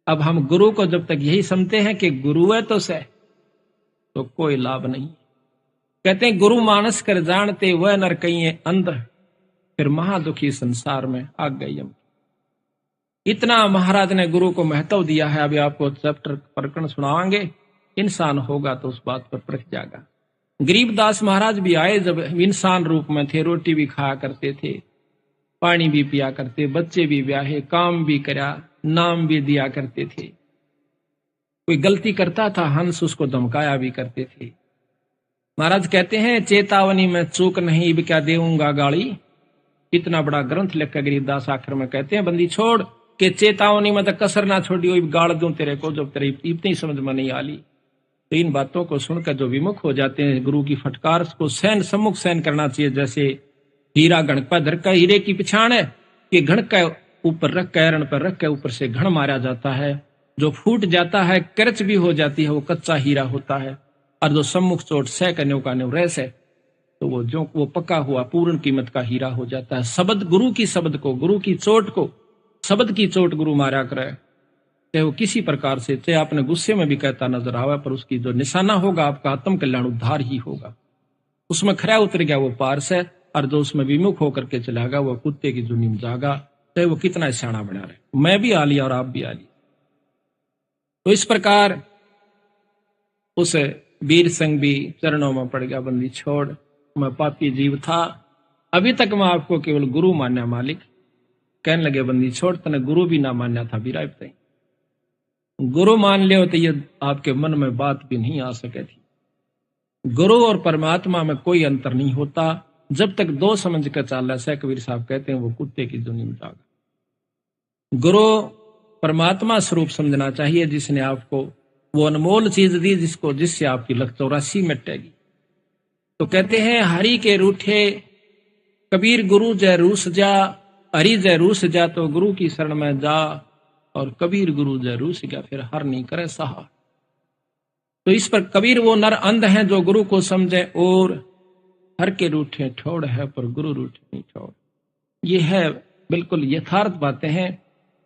अब हम गुरु को जब तक यही समझते हैं कि गुरु है तो सह, तो कोई लाभ नहीं। कहते हैं गुरु मानस कर जानते वह नर कहीं अंध, फिर महादुखी संसार में आ गई हम। इतना महाराज ने गुरु को महत्व दिया है। अभी आपको चैप्टर प्रकरण सुनावांगे, इंसान होगा तो उस बात पर परख जाएगा। गरीबदास महाराज भी आए जब इंसान रूप में थे, रोटी भी खाया करते थे, पानी भी पिया करते, बच्चे भी ब्याहे, काम भी करा, नाम भी दिया करते थे। कोई गलती करता था हंस उसको धमकाया भी करते थे। महाराज कहते हैं चेतावनी में चूक नहीं, क्या देऊंगा गाली। इतना बड़ा ग्रंथ लिखकर गरीबदास आखिर में कहते हैं बंदी छोड़ के चेतावनी में तो कसर ना छोड़ी, गाड़ दूं तेरे को जब तेरे इतनी समझ में नहीं आली। तो इन बातों को सुनकर जो विमुख हो जाते हैं गुरु की फटकार को सम्मुख सहन करना चाहिए। जैसे हीरा घण पर धर कर, हीरे की पिछाण है कि घण के ऊपर रख के, एरण पर रख के ऊपर से घण मारा जाता है। जो फूट जाता है, करच भी हो जाती है, वो कच्चा हीरा होता है। और जो सम्मुख चोट सह करने का रह है, तो वो पक्का हुआ पूर्ण कीमत का हीरा हो जाता है। शब्द गुरु की, शब्द को, गुरु की चोट को, शब्द की चोट गुरु मारा करे, चाहे वो किसी प्रकार से, चाहे आपने गुस्से में भी कहता नजर आवे, पर उसकी जो निशाना होगा आपका आत्म कल्याण उद्धार ही होगा। उसमें खरा उतर गया वो पारस है, और जो उसमें विमुख होकर के चलागा वो कुत्ते की जुनी में जागा, चाहे वो कितना सियाणा बना रहे। मैं भी आ लिया और आप भी आ लिया। तो इस प्रकार उस वीर सिंह भी चरणों में पड़ गया, बंदी छोड़, मैं पापी जीव था, अभी तक मैं आपको केवल गुरु मान्या मालिक। कहने लगे बंदी छोड़, तने गुरु भी ना मान्या था बिराय बताई, गुरु मान लियो तो ये आपके मन में बात भी नहीं आ सके थी। गुरु और परमात्मा में कोई अंतर नहीं होता, जब तक दो समझ कर चाल रहा। कबीर साहब कहते हैं वो कुत्ते की दुनिया में जागा। गुरु परमात्मा स्वरूप समझना चाहिए, जिसने आपको वो अनमोल चीज दी, जिससे आपकी लख 84 मिटेगी। तो कहते हैं हरि के रूठे कबीर गुरु जय रूस जा, हरि जय रूस जा तो गुरु की शरण में जा, और कबीर गुरु जय रूस गया फिर हर नहीं करे सहा। तो इस पर कबीर वो नर अंध है जो गुरु को समझे, और हर के रूठे ठोड़ है पर गुरु रूठे नहीं ठोड़। ये है बिल्कुल यथार्थ बातें हैं,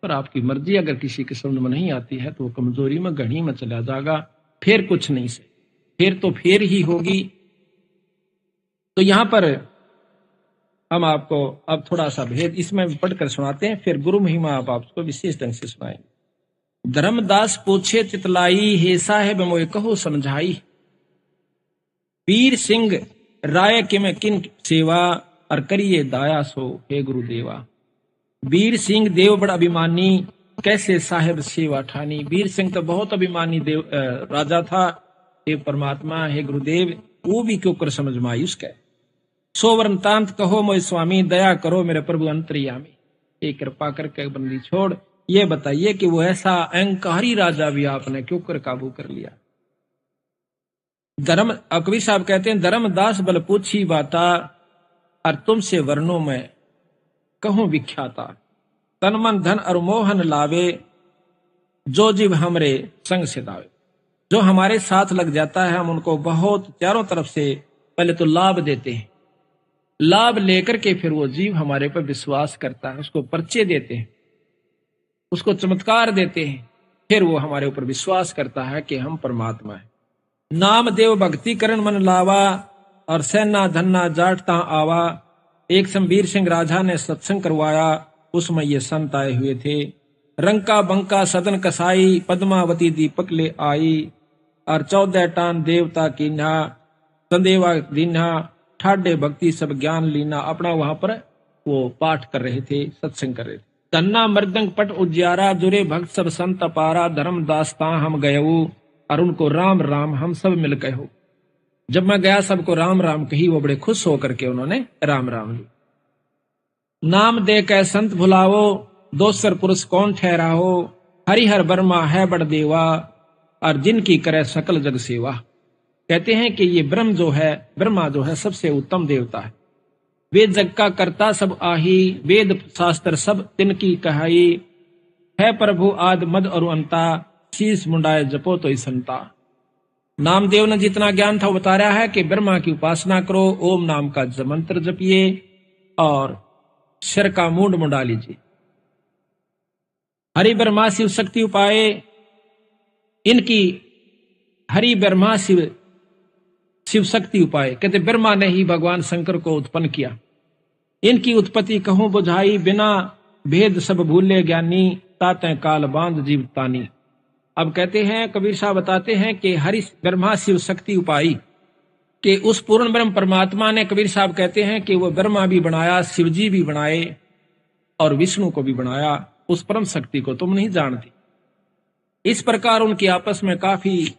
पर आपकी मर्जी अगर किसी के समझ में नहीं आती है तो वो कमजोरी में घड़ी में चला जाएगा, फिर कुछ नहीं से, फिर तो फिर ही होगी। तो यहां पर हम आपको अब थोड़ा सा भेद इसमें पढ़कर सुनाते हैं, फिर गुरु महिमा आप आपको विशेष ढंग से सुनाएंगे। धर्मदास पूछे चितलाई, हे साहेब मोए कहो समझाई, वीर सिंह राय के में किन सेवा, और करिए दाया सो हे गुरुदेवा। वीर सिंह देव बड़ा अभिमानी, कैसे साहेब सेवा ठानी। वीर सिंह तो बहुत अभिमानी देव राजा था, हे परमात्मा हे गुरुदेव वो भी क्यों कर समझ में आई उसके। सोवरन तांत कहो मोय स्वामी, दया करो मेरे प्रभु अंतर्यामी। एक कृपा करके बंदी छोड़, ये बताइए कि वो ऐसा अहंकारी राजा भी आपने क्यों कर काबू कर लिया। धर्म कबीर साहब कहते हैं धर्मदास बल पूछी बाता, और तुमसे वर्णों में कहूं विख्याता। तन मन धन और मोहन लावे, जो जीव हमरे संग से दावे। जो हमारे साथ लग जाता है हम उनको बहुत चारों तरफ से पहले तो लाभ देते हैं, लाभ लेकर के फिर वो जीव हमारे पर विश्वास करता है, उसको परिचय देते हैं, उसको चमत्कार देते हैं, फिर वो हमारे ऊपर विश्वास करता है कि हम परमात्मा है। नाम देव भक्ति करण मन लावा, और सेना धन्ना जाटता आवा। एक शमवीर सिंह राजा ने सत्संग करवाया, उसमें ये संत आए हुए थे। रंका बंका सदन कसाई, पद्मावती दीपक ले आई, और 14 टान देवता कीन्हा, संदेवा दीन्हा, ठाडे भक्ति सब ज्ञान लीना। अपना वहां पर वो पाठ कर रहे थे, सत्संग कर रहे थे। तन्ना मृदंग पट उज्यारा, जुरे भक्त सब संत पारा। धर्म दासता हम गयऊ, और उनको राम राम हम सब मिल गए हो। जब मैं गया सबको राम राम कही, वो बड़े खुश होकर के उन्होंने राम राम ली। नाम दे के संत भुलाओ, दोसर पुरुष कौन ठहराओ। हरिहर वर्मा है बड़ देवा, और जिनकी करे सकल जग सेवा। कहते हैं कि ये ब्रह्मा जो है सबसे उत्तम देवता है। वेद जग का कर्ता सब आही, वेद शास्त्र सब तिनकी कहाई। है प्रभु आद मद और अंता, शीश मुंडाए जपो तो संता। नामदेव ने जितना ज्ञान था वो बता रहा है कि ब्रह्मा की उपासना करो, ओम नाम का मंत्र जपिए, और सिर का मूंड मुंडा लीजिए। हरि ब्रह्मा शिव शक्ति उपाय, इनकी हरि ब्रह्मा शिव शिव शक्ति उपाय। कहते ब्रह्मा ने ही भगवान शंकर को उत्पन्न किया। इनकी उत्पत्ति कहूं बुझाई, बिना भेद सब भूले ज्ञानी, ताते काल बांध जीवतानी। अब कहते हैं, कबीर साहब बताते हैं कि हरि ब्रह्मा शिव शक्ति उपाई कि उस पूर्ण ब्रह्म परमात्मा ने, कबीर साहब कहते हैं कि वो ब्रह्मा भी बनाया, शिवजी भी बनाए और विष्णु को भी बनाया। उस परम शक्ति को तुम नहीं जानती। इस प्रकार उनकी आपस में काफी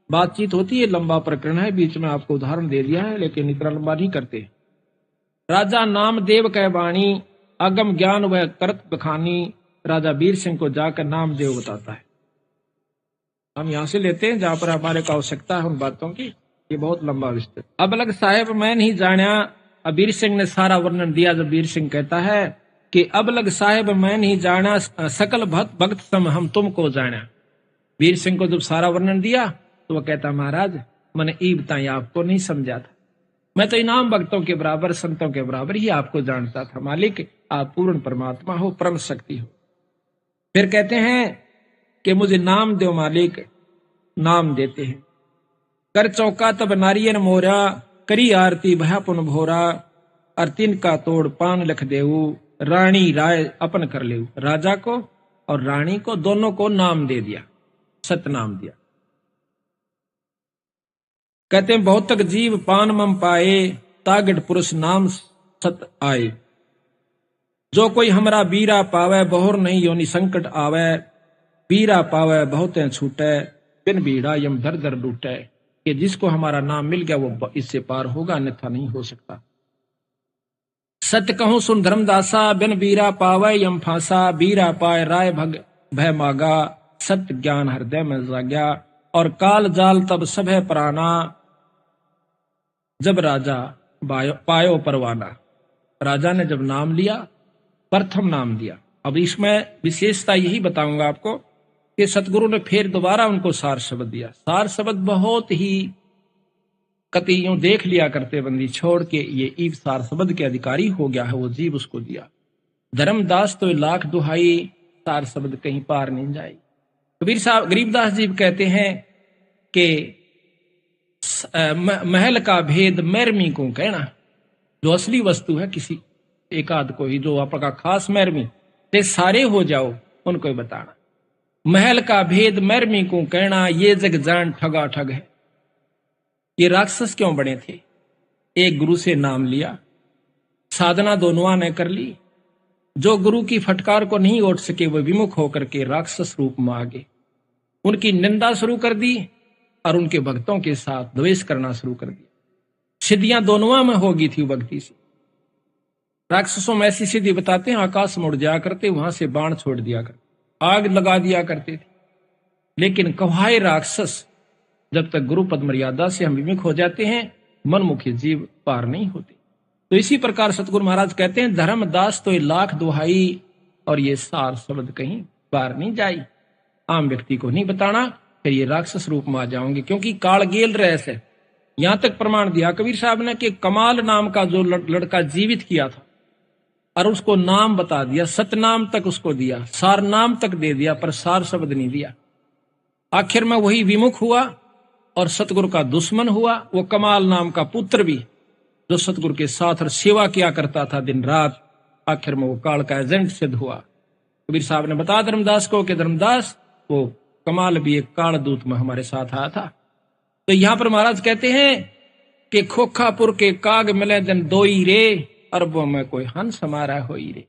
बातचीत होती है। लंबा प्रकरण है, बीच में आपको उदाहरण दे दिया है, लेकिन इतना लंबा नहीं करते। राजा नामदेव कह बाणी, अगम ज्ञान वह करत बखानी। राजा वीर सिंह को जाकर नामदेव बताता है। हम यहां से लेते हैं जहां पर हमारे को आवश्यकता है उन बातों की। ये बहुत लंबा विस्तृत। अब अलग साहेब मैं नहीं जाना। अब वीर सिंह ने सारा वर्णन दिया। जब वीर सिंह कहता है कि अब लग साहेब मैं नहीं जाना, सकल भक्त सम हम तुमको जाना। वीर सिंह को जब सारा वर्णन दिया तो वह कहता, महाराज मैंने ई बताई, आपको नहीं समझा था। मैं तो इनाम भक्तों के बराबर, संतों के बराबर ही आपको जानता था। मालिक आप पूर्ण परमात्मा हो, परम शक्ति हो। फिर कहते हैं कि मुझे नाम दो मालिक। नाम देते हैं। कर चौका तब नारियन मोरा, करी आरती भया पुन भोरा। और तिनका तोड़ पान लख देऊ, रानी राय अपन कर ले। राजा को और रानी को, दोनों को नाम दे दिया, सतनाम दिया। कहते हैं बहुत तक जीव पान मम पाए, तागड़ पुरुष नाम सत आए। जो कोई हमरा बीरा पावे, बहुर नहीं योनि संकट आवे। बीरा पावे बहुत छूटे, बिन बीड़ा यम दर दर लूटे। कि जिसको हमारा नाम मिल गया वो इससे पार होगा, अन्यथा नहीं हो सकता। सत्य कहूं सुन धर्मदासा, बिन बीरा पावे यम फांसा। बीरा पाए राय भग भय मागा, सत्य ज्ञान हृदय में जाग्या। और काल जाल तब सभे प्राणा, जब राजा पायो परवाना। राजा ने जब नाम लिया, प्रथम नाम दिया। अब इसमें विशेषता यही बताऊंगा आपको कि सतगुरु ने फिर दोबारा उनको सार शब्द दिया। सार शब्द बहुत ही कति यूं देख लिया करते बंदी छोड़ के, ये ईव सार शब्द के अधिकारी हो गया है, वो जीव उसको दिया। धर्मदास तो लाख दुहाई, सार शब्द कहीं पार नहीं जाए। कबीर साहब गरीबदास जी कहते हैं कि महल का भेद मैरमी को कहना। जो असली वस्तु है किसी एक आध को ही, जो आपका खास मैरमी ते सारे हो जाओ उनको बताना। महल का भेद मैरमी को कहना, ये जग जान ठगा ठग है। ये राक्षस क्यों बने थे? एक गुरु से नाम लिया, साधना दोनों ने कर ली। जो गुरु की फटकार को नहीं ओढ़ सके वो विमुख होकर के राक्षस रूप में आ गए। उनकी निंदा शुरू कर दी और उनके भक्तों के साथ द्वेष करना शुरू कर दिया। सिद्धियां दोनों में होगी थी भक्ति से। राक्षसों में ऐसी सिद्धि बताते हैं, आकाश में उड़ जाया करते, वहां से बाण छोड़ दिया करते, आग लगा दिया करते थे। लेकिन कव्हाए राक्षस जब तक गुरु पद मर्यादा से हम विमुख हो जाते हैं, मनमुखी जीव पार नहीं होते। तो इसी प्रकार सतगुरु महाराज कहते हैं, धर्मदास तो लाख दुहाई, और ये सार शब्द कहीं पार नहीं जाई। आम व्यक्ति को नहीं बताना, फिर ये राक्षस रूप में आ जाओगे, क्योंकि कालगेल रहस है। यहां तक प्रमाण दिया कबीर साहब ने कि कमाल नाम का जो लड़का जीवित किया था और उसको नाम बता दिया, सतनाम तक उसको दिया, सार नाम तक दे दिया, पर सार शब्द नहीं दिया। आखिर में वही विमुख हुआ और सतगुरु का दुश्मन हुआ। वो कमाल नाम का पुत्र भी जो सतगुरु के साथ सेवा किया करता था दिन रात, आखिर में वो काल का एजेंट सिद्ध हुआ। कबीर साहब ने बताया धर्मदास को कि धर्मदास वो कमाल भी एक काल दूत में हमारे साथ आया था। तो यहां पर महाराज कहते हैं कि खोखापुर के काग मिले दिन दोई रे, अरबों में कोई हंस हमारा होई रे।